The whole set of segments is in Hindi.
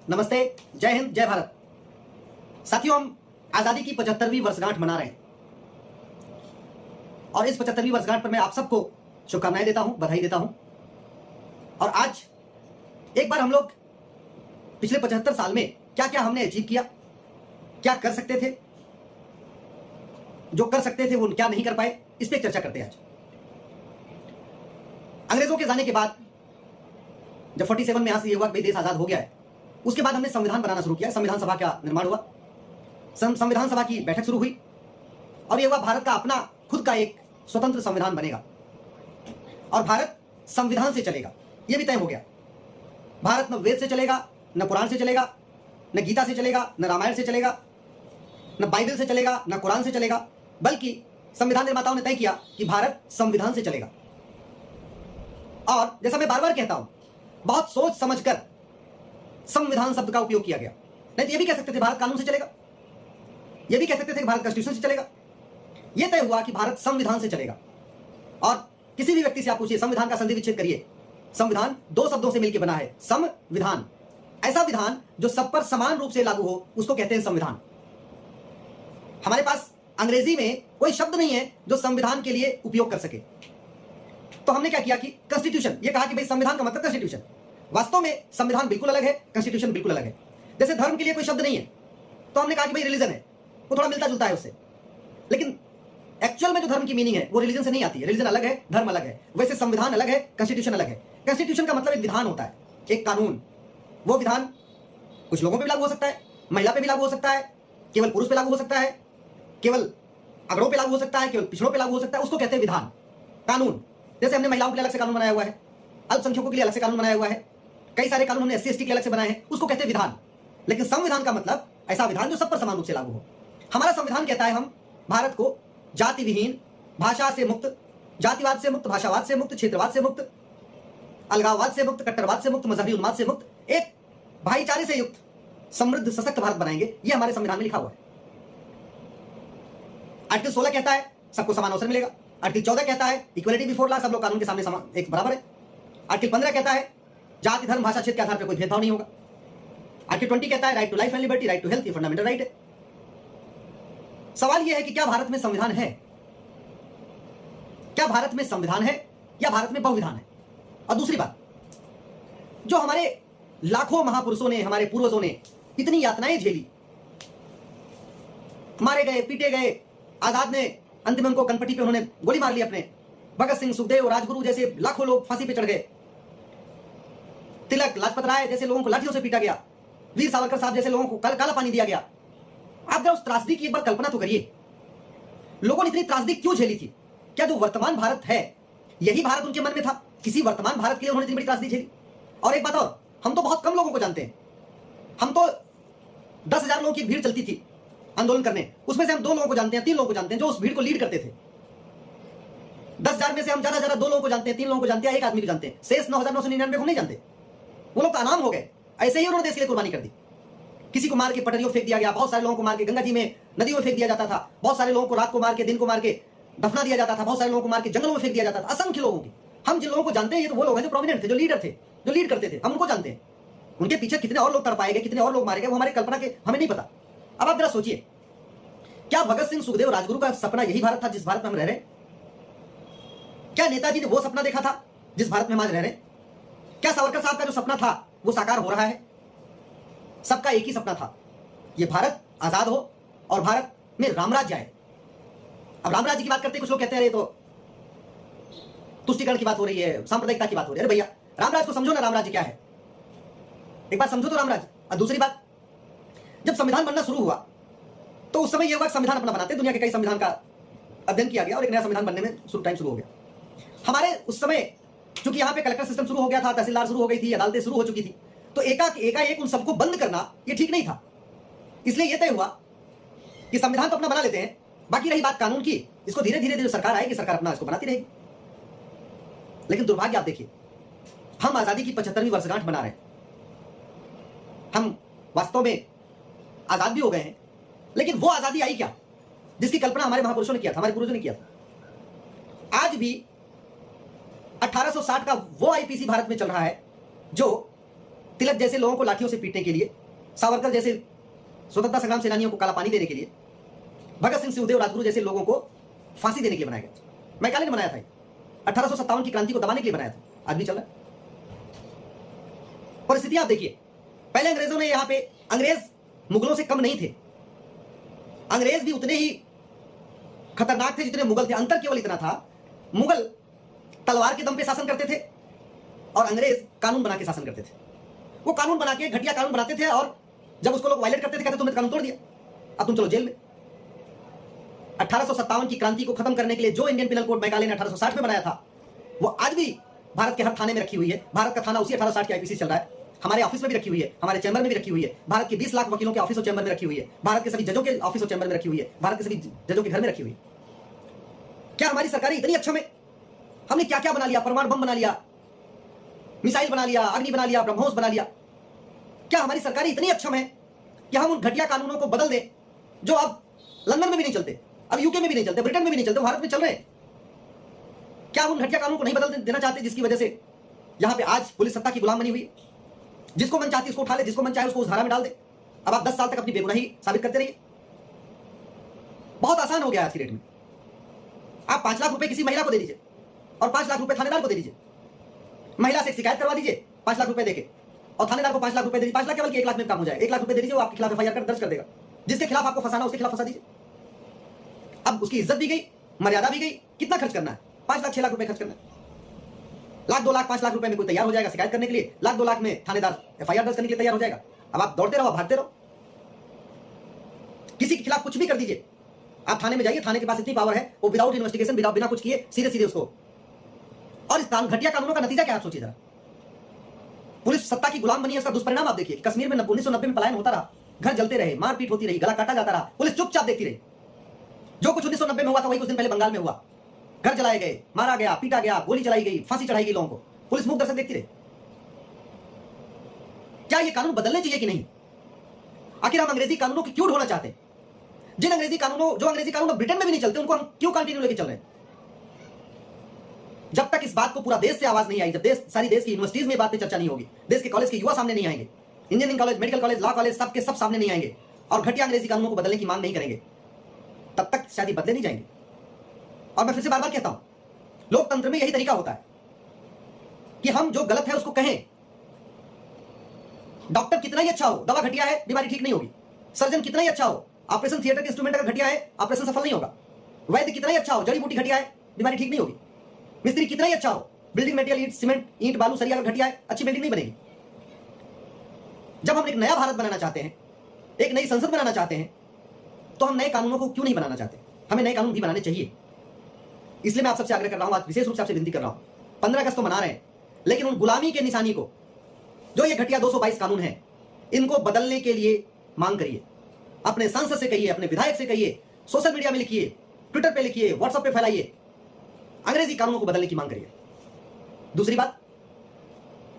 नमस्ते, जय हिंद, जय भारत। साथियों, हम आजादी की 75वीं वर्षगांठ मना रहे हैं और इस 75वीं वर्षगांठ पर मैं आप सबको शुभकामनाएं देता हूं, बधाई देता हूं। और आज एक बार हम लोग पिछले 75 साल में क्या क्या हमने अचीव किया, क्या कर सकते थे, जो कर सकते थे वो क्या नहीं कर पाए, इस पर चर्चा करते हैं आज। अंग्रेजों के जाने के बाद जब 47 में यहां से ये हुआ कि देश आजाद हो गया है, उसके बाद हमने संविधान बनाना शुरू किया। संविधान सभा का निर्माण हुआ, संविधान सभा की बैठक शुरू हुई और यह हुआ भारत का अपना खुद का एक स्वतंत्र संविधान बनेगा और भारत संविधान से चलेगा। यह भी तय हो गया। भारत न वेद से चलेगा, न कुरान से चलेगा, न गीता से चलेगा, न रामायण से चलेगा, न बाइबल से चलेगा, न कुरान से चलेगा, बल्कि संविधान निर्माताओं ने तय किया कि भारत संविधान से चलेगा। और जैसा मैं बार बार कहता हूं, बहुत सोच समझकर संविधान शब्द का उपयोग किया गया। नहीं तो यह भी कह सकते थे भारत कानून से चलेगा, यह भी कह सकते थे कि भारत कॉन्स्टिट्यूशन से चलेगा। यह तय हुआ कि भारत संविधान से चलेगा। और किसी भी व्यक्ति से आप पूछिए, संविधान का संधि विच्छेद करिए। संविधान दो शब्दों से मिलकर बना है, संविधान। ऐसा विधान जो सब पर समान रूप से लागू हो, उसको कहते हैं संविधान। हमारे पास अंग्रेजी में कोई शब्द नहीं है जो संविधान के लिए उपयोग कर सके। तो हमने क्या किया कि कॉन्स्टिट्यूशन, ये कहा कि भाई संविधान का मतलब कॉन्स्टिट्यूशन। वास्तव में संविधान बिल्कुल अलग है, कॉन्स्टिट्यूशन बिल्कुल अलग है। जैसे धर्म के लिए कोई शब्द नहीं है तो हमने कहा कि भाई रिलीजन है, वो थोड़ा मिलता जुलता है उससे, लेकिन एक्चुअल में जो धर्म की मीनिंग है वो रिलीजन से नहीं आती है। रिलीजन अलग है, धर्म अलग है। वैसे संविधान अलग है, कॉन्स्टिट्यूशन अलग है। कॉन्स्टिट्यूशन का मतलब एक विधान होता है, एक कानून। वो विधान कुछ लोगों पर भी लागू हो सकता है, महिला पे भी लागू हो सकता है, केवल पुरुष पे लागू हो सकता है, केवल अगड़ों पे लागू हो सकता है, केवल पिछड़ों पे लागू हो सकता है। उसको कहते हैं विधान, कानून। जैसे हमने महिलाओं के लिए अलग से कानून बनाया हुआ है, अल्पसंख्यकों के लिए अलग से कानून बनाया हुआ है, कई सारे कानून हमने SC ST के लिए अलग से बनाए हैं, उसको कहते हैं विधान। लेकिन संविधान का मतलब ऐसा विधान जो सब पर समान रूप से लागू हो। हमारा संविधान कहता है हम भारत को जाति विहीन, भाषा से मुक्त, जातिवाद से मुक्त, भाषावाद से मुक्त, क्षेत्रवाद से मुक्त, अलगाववाद से मुक्त, कट्टरवाद से मुक्त, मजहबी उन्माद से मुक्त, एक भाईचारे से युक्त समृद्ध सशक्त भारत बनाएंगे। यह हमारे संविधान में लिखा हुआ है। आर्टिकल 16 कहता है सबको समान अवसर मिलेगा। आर्टिकल 14 कहता है इक्वलिटी बिफोर लॉ, सब लोग कानून के सामने समान एक बराबर है। आर्टिकल 15 कहता है जाति धर्म भाषा क्षेत्र के आधार पर कोई भेदभाव नहीं होगा। आर्टिकल 20 कहता है right to life and liberty, right to health, ये फंडामेंटल राइट है। सवाल यह है कि क्या भारत में संविधान है? क्या भारत में संविधान है या भारत में बहुविधान है? और दूसरी बात, जो हमारे लाखों महापुरुषों ने, हमारे पूर्वजों ने इतनी यातनाएं झेली, मारे गए, पीटे गए, आजाद ने अंतिम उनको कनपट्टी पे उन्होंने गोली मार ली अपने, भगत सिंह, सुखदेव, राजगुरु जैसे लाखों लोग फांसी पे चढ़ गए, तिलक, लाजपत राय जैसे लोगों को लाठियों से पीटा गया, वीर सावरकर साहब जैसे लोगों को काला पानी दिया गया। आप जरा उस त्रासदी की एक बार कल्पना तो करिए। लोगों ने इतनी त्रासदी क्यों झेली थी? क्या जो वर्तमान भारत है यही भारत उनके मन में था? किसी वर्तमान भारत के लिए उन्होंने इतनी बड़ी त्रासदी झेली? और एक बात और, हम तो बहुत कम लोगों को जानते हैं। हम तो 10,000 लोगों की भीड़ चलती थी आंदोलन करने, उसमें से हम 2 लोगों को जानते हैं, 3 लोगों को जानते हैं जो उस भीड़ को लीड करते थे। 10,000 में से हम ज्यादा 2 लोगों को जानते हैं, 3 लोगों को जानते हैं, एक आदमी को जानते हैं। शेष 9,999 को नहीं जानते। वो लोग तो अनाम हो गए। ऐसे ही उन्होंने देश के लिए कुर्बानी कर दी। किसी को मार के पटरियों फेंक दिया गया, बहुत सारे लोगों को मार के गंगा जी में, नदियों में फेंक दिया जाता था, बहुत सारे लोगों को रात को मार के, दिन को मार के दफना दिया जाता था, बहुत सारे लोगों को मार के जंगलों में फेंक दिया जाता था, असंख्य लोगों की। हम जिन लोगों को जानते हैं ये तो वो लोग हैं जो प्रोमिनेंट थे, जो लीडर थे, जो लीड करते थे, हम उनको जानते हैं। उनके पीछे कितने और लोग तड़पाए गए, कितने और लोग मारे गए, वो हमारी कल्पना के हमें नहीं पता। अब आप जरा सोचिए, क्या भगत सिंह, सुखदेव, राजगुरु का सपना यही भारत था जिस भारत में हम रह रहे हैं? क्या नेताजी ने वो सपना देखा था जिस भारत में हम आज रह रहे हैं? क्या सावरकर साहब का जो सपना था वो साकार हो रहा है? सबका एक ही सपना था, ये भारत आजाद हो और भारत में रामराज्य आए। अब रामराज्य की बात करते कुछ लोग कहते हैं अरे तो तुष्टिकरण की बात हो रही है, सांप्रदायिकता की बात हो रही है। अरे भैया, रामराज्य को समझो ना, रामराज्य क्या है एक बार समझो तो रामराज्य। और दूसरी बात, जब संविधान बनना शुरू हुआ तो उस समय यह हुआ संविधान अपना बनाते, दुनिया के कई संविधान का अध्ययन किया गया और एक नया संविधान बनने में टाइम शुरू हो गया। हमारे उस समय चूंकि यहाँ पे कलेक्टर सिस्टम शुरू हो गया था, तहसीलदार शुरू हो गई थी, अदालतें शुरू हो चुकी थी, तो एकाएक उन सबको बंद करना ये ठीक नहीं था। इसलिए यह तय हुआ कि संविधान तो अपना बना लेते हैं, बाकी रही बात कानून की, इसको धीरे धीरे सरकार आएगी, सरकार अपना इसको बनाती रहेगी। लेकिन दुर्भाग्य आप देखिए, हम आजादी की 75वीं वर्षगांठ मना रहे हैं। हम वास्तव में आजाद भी हो गए हैं, लेकिन वो आजादी आई क्या जिसकी कल्पना हमारे महापुरुषों ने किया था, हमारे पूर्वजों ने किया था। आज भी 1860 का वो IPC भारत में चल रहा है जो तिलक जैसे लोगों को लाठियों से पीटने के लिए, सावरकर जैसे स्वतंत्रता संग्राम सेनानियों को काला पानी देने के लिए, भगत सिंह, सुखदेव, राजगुरु जैसे लोगों को फांसी देने के लिए बनाया गया। मैकाले ने बनाया था 1857 की क्रांति को दबाने के लिए बनाया था। आज भी चल रहा है। परिस्थिति आप देखिए, पहले अंग्रेजों ने यहां पे, अंग्रेज मुगलों से कम नहीं थे, अंग्रेज भी उतने ही खतरनाक थे जितने मुगल थे। अंतर केवल इतना था, मुगल तलवार के दम पे शासन करते थे और अंग्रेज कानून बना के शासन करते थे। वो कानून बना के घटिया कानून बनाते थे और जब उसको लोग वायलेट करते थे कहते तुमने कानून तोड़ दिया, अब तुम चलो जेल में। 1857 की क्रांति को खत्म करने के लिए जो इंडियन पिनल कोड मैकाले ने 1860 में बनाया था, वो आज भी भारत के हर थाने में रखी हुई है। भारत का थाना उसी 1860 की आईपीसी चल रहा है। हमारे ऑफिस में भी रखी हुई है, हमारे चैम्बर में भी रखी हुई है, भारत के 20 लाख वकीलों के ऑफिस और चैम्बर में रखी हुई है, भारत के सभी जजों के ऑफिस और चैम्बर में रखी हुई है, भारत के सभी जजों के घर में रखी हुई है। क्या हमारी सरकारें इतनी अक्षम है? हमने क्या क्या बना लिया, परमाणु बम बना लिया, मिसाइल बना लिया, अग्नि बना लिया, ब्रह्मोस बना लिया। क्या हमारी सरकारें इतनी अक्षम है कि हम उन घटिया कानूनों को बदल दें जो अब लंदन में भी नहीं चलते, अब यूके में भी नहीं चलते, ब्रिटेन में भी नहीं चलते, भारत में चल रहे हैं? क्या हम उन घटिया कानून को नहीं बदल देना चाहते जिसकी वजह से यहां पे आज पुलिस सत्ता की गुलाम बनी हुई है? जिसको मन चाहती उसको उठा ले, जिसको मन चाहे उसको उस धारा में डाल दे। अब आप 10 साल तक अपनी बेगुनाही साबित करते रहिए। बहुत आसान हो गया आज की डेट में। आप 5 लाख रुपए किसी महिला को दे दीजिए और 5 लाख रुपए थानेदार को दे दीजिए। महिला से शिकायत करवा दीजिए 5 लाख रुपए देके, और थानेदार को 5 लाख रुपए दे दीजिए। 5 लाख केवल 1 लाख में काम हो जाए। 1 लाख रुपए दे दीजिए, वो आपके खिलाफ एफआईआर दर्ज कर देगा। जिसके खिलाफ आपको फंसाना उसके खिलाफ फंसा दीजिए। अब उसकी इज्जत भी गई, मर्यादा भी गई। कितना खर्च करना है? 5 लाख 6 लाख रुपए खर्च करना है। लाख 2 लाख 5 लाख रुपए में कोई तैयार हो जाएगा शिकायत करने के लिए। लाख 2 लाख में थानेदार एफआईआर दर्ज करने के लिए तैयार हो जाएगा। अब आप दौड़ते रहो, भागते रहो, किसी के खिलाफ कुछ भी कर दीजिए। आप थाने में जाइए, थाने के पास इतनी पावर है, वो विदाउट इन्वेस्टिगेशन, बिना कुछ किए सीधे सीधे उसको। और इस घटिया कानूनों का नतीजा क्या आप सोचिए जरा। पुलिस सत्ता की गुलाम बनी है, उसका दुष्परिणाम आप देखिए। कश्मीर में 1990 में पलायन होता रहा, घर जलते रहे, मारपीट होती रही, गला काटा जाता रहा, पुलिस चुपचाप देखती रही। जो कुछ 1990 में हुआ था वही कुछ दिन पहले बंगाल में हुआ। घर जलाए गए, मारा गया, पीटा गया, गोली चलाई गई, फांसी चढ़ाई गई लोगों को, पुलिस मुख दर्शक देखती रही। क्या ये कानून बदलने चाहिए कि नहीं? आखिर हम अंग्रेजी कानूनों की क्यों ढोना चाहते हैं? जो अंग्रेजी कानून ब्रिटेन में भी नहीं चलते, उनको हम क्यों कंटिन्यू लेके चल रहे हैं? जब तक इस बात को पूरा देश से आवाज नहीं आई, जब सारी देश की यूनिवर्सिटीज में बात पे चर्चा नहीं होगी, देश के कॉलेज के युवा सामने नहीं आएंगे, engineering college, medical college, law college सबके सब सामने नहीं आएंगे और घटिया अंग्रेजी कानूनों को बदलने की मांग नहीं करेंगे, तब तक शायद ये बदले नहीं जाएंगे। और मैं फिर से बार बार कहता हूं, लोकतंत्र में यही तरीका होता है कि हम जो गलत है उसको कहें। डॉक्टर कितना ही अच्छा हो, दवा घटिया है, बीमारी ठीक नहीं होगी। सर्जन कितना ही अच्छा हो, ऑपरेशन थिएटर के इंस्ट्रूमेंट अगर घटिया है, ऑपरेशन सफल नहीं होगा। वैद्य कितना ही अच्छा हो, जड़ी बूटी घटिया है, बीमारी ठीक नहीं होगी। मिस्त्री कितना ही अच्छा हो, बिल्डिंग मटेरियल, ईंट, सीमेंट, ईंट, बालू, सरिया अगर घटिया है, अच्छी बिल्डिंग नहीं बनेगी। जब हम एक नया भारत बनाना चाहते हैं, एक नई संसद बनाना चाहते हैं, तो हम नए कानूनों को क्यों नहीं बनाना चाहते? हमें नए कानून भी बनाने चाहिए। इसलिए मैं आप सबसे आग्रह कर रहा हूं, आज विशेष रूप से आपसे विनती कर रहा हूं। 15 अगस्त तो मना रहे हैं, लेकिन उन गुलामी के निशानी को, जो ये घटिया 222 कानून है, इनको बदलने के लिए मांग करिए। अपने सांसद से कहिए, अपने विधायक से कहिए, सोशल मीडिया में लिखिए, ट्विटर पे लिखिए, व्हाट्सएप पे फैलाइए, अंग्रेजी कानूनों को बदलने की मांग करिए। दूसरी बात,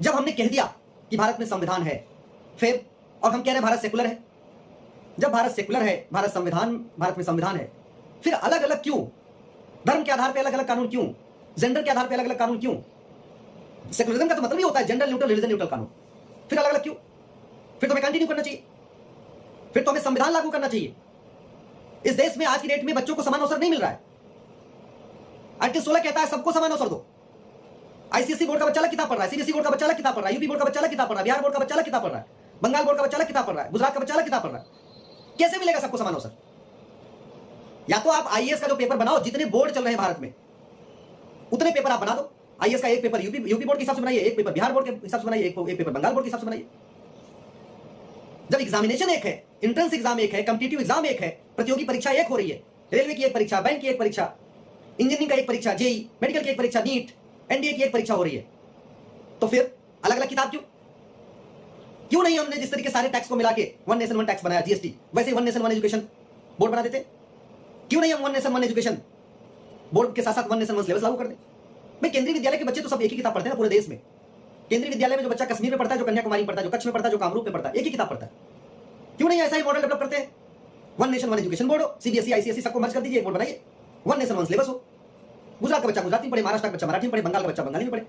जब हमने कह दिया कि भारत में संविधान है, फिर और हम कह रहे हैं भारत सेकुलर है। जब भारत सेकुलर है, भारत में संविधान है, फिर अलग अलग क्यों? धर्म के आधार पर अलग अलग कानून क्यों? जेंडर के आधार पर अलग अलग कानून क्यों? सेकुलरिज्म का तो मतलब ही होता है जेंडर न्यूट्रल, रिलीजन न्यूट्रल कानून। फिर अलग अलग क्यों? फिर तो हमें कंटिन्यू करना चाहिए, फिर तो हमें संविधान लागू करना चाहिए। इस देश में आज की डेट में बच्चों को समान अवसर नहीं मिल रहा है। आर्टिकल 16 कहता है सबको समान अवसर दो। आईसीएसई बोर्ड का बच्चा अलग किताब पढ़ रहा है, सीबीएसई बोर्ड का बच्चा अलग किताब पढ़ रहा है, यूपी बोर्ड का बच्चा अलग किताब पढ़ रहा है, बिहार बोर्ड का बच्चा अलग किताब पढ़ रहा है, बंगाल बोर्ड का बच्चा अलग किताब पढ़ रहा है, गुजरात का बच्चा अलग किताब पढ़ रहा है। कैसे मिलेगा सबको समान अवसर? या तो आप आईएएस का जो पेपर बनाओ, जितने बोर्ड चल रहे हैं भारत में उतने पेपर आप बना दो। आईएएस का एक पेपर यूपी बोर्ड के हिसाब से बनाइए, एक पेपर बिहार बोर्ड के हिसाब से बनाइए, एक पेपर बंगाल बोर्ड के हिसाब से बनाइए। जब एग्जामिनेशन एक है, एंट्रेंस एग्जाम एक है, कॉम्पिटिटिव एग्जाम एक है, प्रतियोगी परीक्षा एक हो रही है, रेलवे की एक परीक्षा, बैंक की एक परीक्षा, इंजीनियरिंग का एक परीक्षा, जेई, मेडिकल की एक परीक्षा, नीट, एनडीए की एक परीक्षा हो रही है, तो फिर अलग अलग किताब क्यों नहीं? हमने जिस तरीके सारे टैक्स को मिला के वन नेशन वन टैक्स बनाया, जीएसटी, वैसे one nation one education board बना देते। क्यों नहीं हम one nation one education board के साथ साथ वन नेशन वन सिलेबस लागू कर दें? भाई केंद्रीय विद्यालय के बच्चे तो सब एक ही किताब पढ़ते हैं ना पूरे देश में। केंद्रीय विद्यालय में जो बच्चा कश्मीर में पढ़ता है, जो कन्याकुमारी में पढ़ता है, जो कच्छ में पढ़ता है, जो कामरूप में पढ़ता है, एक ही किताब पढ़ता है। क्यों नहीं ऐसा ही मॉडल डेवलप करते हैं? One nation one education board हो, सीबीएसई आईसीएसई सबको मर्ज कर दीजिए, बोर्ड बनाइए, वन नेशन वन सिलेबस हो। गुजरात का बच्चा गुजराती में पढ़े, महाराष्ट्र का बच्चा मराठी में पढ़े, बंगाल का बच्चा बंगाली में पढ़े,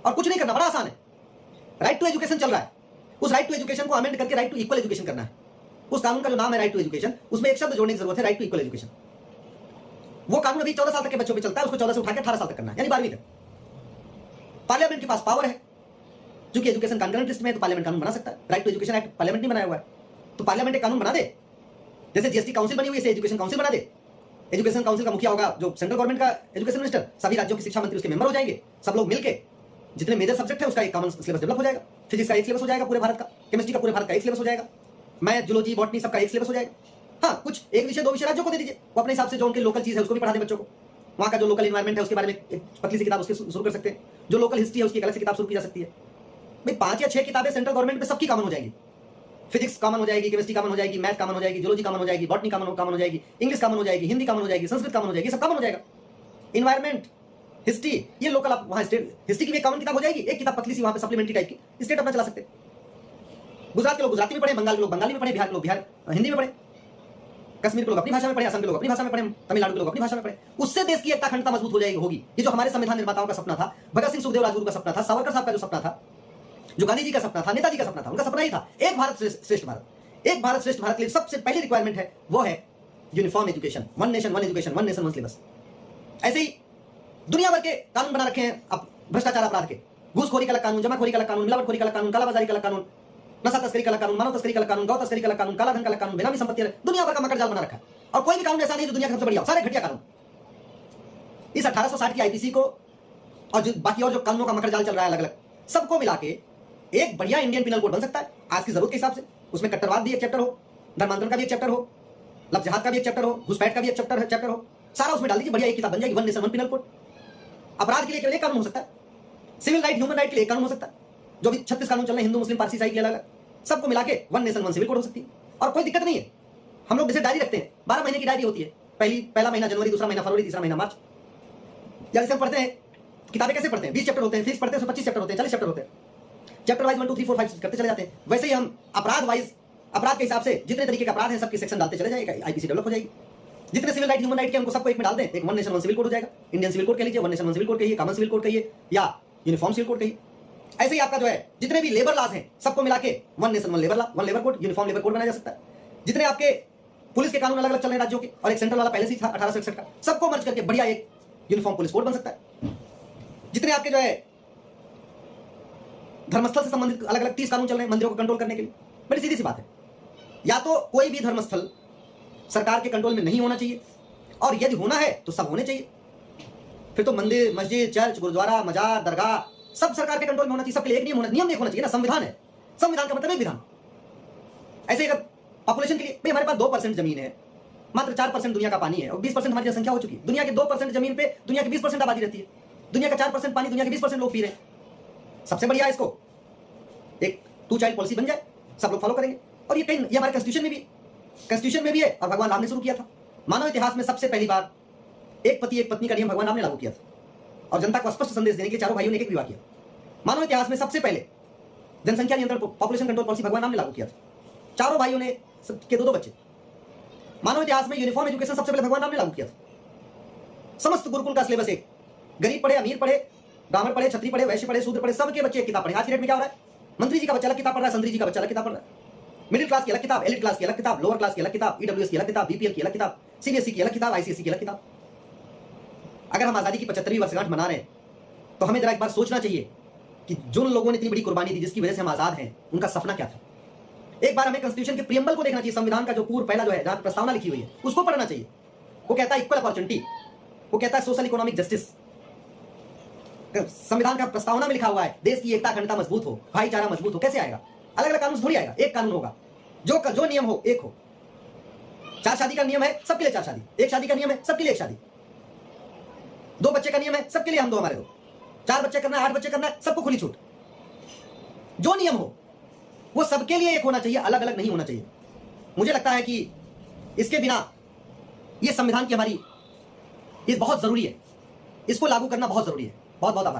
और कुछ नहीं करना, बड़ा आसान है। राइट टू एजुकेशन चल रहा है, उस राइट टू एजुकेशन को अमेंड करके राइट टू इक्वल एजुकेशन करना है। उस कानून का जो नाम है राइट टू एजुकेशन, उसमें एक शब्द जोड़ने की जरूरत है, राइट टू इक्वल एजुकेशन। वो कानून अभी 14 साल तक के बच्चों पे चलता है, उसको 14 से उठा के 18 साल तक करना है, यानी 12वीं तक। पार्लियामेंट के पास पावर है, जो कि एजुकेशन कंकरेंट लिस्ट में है, तो पार्लियामेंट कानून बना सकता है। Right to education act parliament नहीं बनाया हुआ है, तो पार्लियामेंट एक कानून बना दे। जैसे जीएसटी काउंसिल बनी हुई है, एजुकेशन काउंसिल बना दे। एजुकेशन काउंसिल का मुखिया होगा जो सेंट्रल गवर्नमेंट का एजुकेशन मिनिस्टर, सभी राज्यों के शिक्षा मंत्री उसके मेंबर हो जाएंगे। सब लोग मिलके जितने मेजर सब्जेक्ट है उसका एक कॉमन सिलेबस डेवलप हो जाएगा। फिजिक्स का एक सिलेबस हो जाएगा पूरे भारत का, केमिस्ट्री का पूरे भारत का एक सिलेबस हो जाएगा, मैथ, जूलॉजी, बॉटनी सबका एक सिलेबस हो जाएगा। हाँ, कुछ एक विषय 2 विषय राज्यों को दे दीजिए, वो अपने हिसाब से जो उनकी लोकल चीज है उसको भी पढ़ा दे बच्चों को। वहाँ का जो लोकल इन्वायरमेंट है उसके बारे में एक पतली सी किताब उसकी शुरू कर सकते हैं। जो लोकल हिस्ट्री है उसकी एक अलग से किताब शुरू की जा सकती है। भाई 5 या 6 किताबें सेंट्रल गवर्नमेंट में सबकी कॉमन हो जाएगी। फिजिक्स कॉमन हो जाएगी, केमिस्ट्री कॉमन हो जाएगी, मैथ कॉमन हो जाएगी, जूलॉजी कॉमन हो जाएगी, बॉटनी कॉमन हो जाएगी, इंग्लिश कॉमन हो जाएगी, हिंदी कॉमन हो जाएगी, संस्कृत कॉमन हो जाएगी, सब कॉमन हो जाएगा। इन्वायरमेंट, हिस्ट्री, ये लोकल आप वहाँ स्टेट हिस्ट्री की भी कॉमन किताब हो जाएगी। एक किताब पतली सी वहाँ पे सप्लीमेंट्री टाइप की स्टेट अपना चला सकते हैं। गुजरात के लोग गुजराती में पढ़े, बंगाल के लोग बंगाली में पढ़े, बिहार के लोग बिहार हिंदी में पढ़े, कश्मीर के लोग अपनी भाषा में पढ़े, असम के लोग अपनी भाषा में पढ़े, तमिलनाडु के लोग अपनी भाषा में पढ़े। उससे देश की एकता अखंडता मजबूत हो जाएगी होगी। ये जो हमारे संविधान निर्माताओं का सपना था, भगत सिंह सुखदेव राजगुरु का सपना था, सावरकर साहब का जो सपना था, जो गांधी जी का सपना था, नेताजी का सपना था, उनका सपना ही था एक भारत श्रेष्ठ भारत। एक भारत श्रेष्ठ भारत के लिए सबसे पहली रिक्वायरमेंट है वो है uniform education, one nation one education, one nation one syllabus. ऐसे ही दुनिया भर के कानून बना रखे हैं अब भ्रष्टाचार अपराध के, घूसखोरी का अलग कानून, जमाखोरी का अलग कानून, मिलावटखोरी का अलग कानून, कालाबाजारी का अलग कानून, नशा तस्करी का अलग कानून, मानव तस्करी का अलग कानून, गौ तस्करी का अलग कानून, कालाधन का अलग कानून, बेनामी संपत्ति, दुनिया भर का मकर जाल बना रखा है। और कोई भी कानून ऐसा नहीं जो दुनिया का सबसे बढ़िया हो, सारे घटिया कानून। इस 1860 की आईपीसी को और जो बाकी और जो कानूनों का मकर जाल चल रहा है अलग अलग, सबको मिला के एक बढ़िया इंडियन पिनल कोड बन सकता है आज की जरूरत के हिसाब से। उसमें कट्टरवाद भी एक चैप्टर हो, धर्मांतरण का भी एक चैप्टर हो, लव जिहाद का भी एक चैप्टर हो, घुसपैठ का भी एक चैप्टर हो, सारा उसमें डाल दीजिए, बढ़िया एक किताब बन जाएगी, one nation one penal code. अपराध के लिए केवल एक कानून हो सकता है, सिविल राइट ह्यूमन राइट के लिए एक कानून हो सकता है। जो भी 36 कानून चल रहे हैं हिंदू मुस्लिम पारसी ईसाई के अलग, सबको मिला के one nation one civil code हो सकती है। और कोई दिक्कत नहीं है। हम लोग जैसे डायरी रखते हैं, 12 महीने की डायरी होती है, पहला महीना जनवरी, दूसरा महीना फरवरी, तीसरा महीना मार्च। या जैसे हम पढ़ते हैं किताबें कैसे पढ़ते हैं, 20 चैप्टर होते हैं, फिजिक्स पढ़ते हैं 25 चैप्टर होते हैं, 40 चैप्टर होते हैं, चैप्टर वाइज 1 2 3 4 5 करते चले जाते हैं। वैसे ही हम अपराध वाइज, अपराध के हिसाब से जितने तरीके के अपराध हैं सबके सेक्शन डालते चले जाएगा, आईपीसी डेवलप हो जाएगी। जितने सिविल राइट ह्यूमन राइट के हमको सबको एक में डाल दें, एक one nation one civil code हो जाएगा। इंडियन सिविल कोड कह लीजिए, one nation one civil code कहिए, कॉमन सिविल कोड कहिए या यूनिफॉर्म सिविल कोड कहिए। ऐसे ही आपका जो है जितने भी लेबर लॉज हैं सबको मिला के one nation one labour law, one labour code, uniform labour code बनाया जा सकता है। जितने आपके पुलिस के कानून अलग अलग चल रहे हैं राज्यों के, और एक सेंट्रल वाला पहले से ही था 1861 का, सबको मर्ज करके बढ़िया एक यूनिफॉर्म पुलिस कोड बन सकता है। जितने आपके जो है धर्मस्थल से संबंधित अलग अलग 30 कानून चल रहे हैं मंदिरों को कंट्रोल करने के लिए, बड़ी सीधी सी बात है। या तो कोई भी धर्मस्थल सरकार के कंट्रोल में नहीं होना चाहिए, और यदि होना है तो सब होने चाहिए। फिर तो मंदिर, मस्जिद, चर्च, गुरुद्वारा, मजार, दरगाह सब सरकार के कंट्रोल में होना चाहिए। सबके लिए एक नियम एक होना चाहिए ना, संविधान है। संविधान का मतलब एक विधान। ऐसे अगर पॉपुलेशन के लिए, भाई हमारे पास 2% जमीन है, मात्र 4% दुनिया का पानी है, और 20% हमारी जनसंख्या हो चुकी है। दुनिया के 2% जमीन पे दुनिया की 20% आबादी रहती है। दुनिया का 4% पानी, दुनिया के 20% लोग पी रहे हैं। सबसे बढ़िया इसको एक 2 चाइल्ड पॉलिसी बन जाए, सब लोग फॉलो करेंगे। और ये हमारे कॉन्स्टिट्यूशन में भी है, और भगवान राम ने शुरू किया था। मानव इतिहास में सबसे पहली बार एक पति एक पत्नी का नियम भगवान राम ने लागू किया था, और जनता को स्पष्ट संदेश देने के लिए चारों भाइयों ने एक विवाह किया। मानव इतिहास में सबसे पहले जनसंख्या नियंत्रण पॉपुलेशन कंट्रोल पॉलिसी भगवान राम ने लागू किया था। चारों भाइयों ने के 2 बच्चे। मानव इतिहास में यूनिफॉर्म एजुकेशन सबसे पहले भगवान राम ने लागू किया था। समस्त गुरुकुल का सिलेबस एक, गरीब पढ़े, अमीर पढ़े, ब्राह्मण पढ़े, क्षत्रिय पढ़े, वैश्य पढ़े, शूद्र पढ़े, सबके बच्चे एक किताब पढ़े। आज की डेट में क्या हो रहा है, मंत्री जी का बच्चा अलग किताब पढ़ रहा है, संतरी जी का बच्चा अलग किताब पढ़ रहा है। मिडिल क्लास की अलग किताब, एलिट क्लास की अलग किताब, लोअर क्लास की अलग किताब, ईडब्ल्यूएस की अलग किताब, बीपीएल की अलग किताब, सीबीएसई की अलग किताब, आईसीएसई की अलग किताब। अगर हम आजादी की 75वीं वर्षगांठ मना रहे हैं तो हमें जरा एक बार सोचना चाहिए कि जिन लोगों ने इतनी बड़ी कुर्बानी दी, जिसकी वजह से हम आजाद हैं, उनका सपना क्या था। एक बार हमें कॉन्स्टिट्यूशन के प्रियम्बल को देखना चाहिए, संविधान का जो पूर्व पहला जो है, जहां प्रस्तावना लिखी हुई है, उसको पढ़ना चाहिए। वो कहता है इक्वल अपॉर्चुनिटी, वो कहता है सोशल इकोनॉमिक जस्टिस। संविधान का प्रस्तावना में लिखा हुआ है देश की एकता अखंडता मजबूत हो, भाईचारा मजबूत हो। कैसे आएगा? अलग अलग कानून थोड़ी आएगा, एक कानून होगा, जो नियम हो एक हो। 4 शादी का नियम है, सबके लिए 4 शादी। 1 शादी का नियम है, सबके लिए 1 शादी। 2 बच्चे का नियम है, सबके लिए हम 2 हमारे 2। 4 बच्चे करना है, 8 बच्चे करना है, सबको खुली छूट। जो नियम हो वो सबके लिए एक होना चाहिए, अलग अलग नहीं होना चाहिए। मुझे लगता है कि इसके बिना ये संविधान की हमारी ये बहुत जरूरी है, इसको लागू करना बहुत जरूरी है। बहुत बहुत आभार।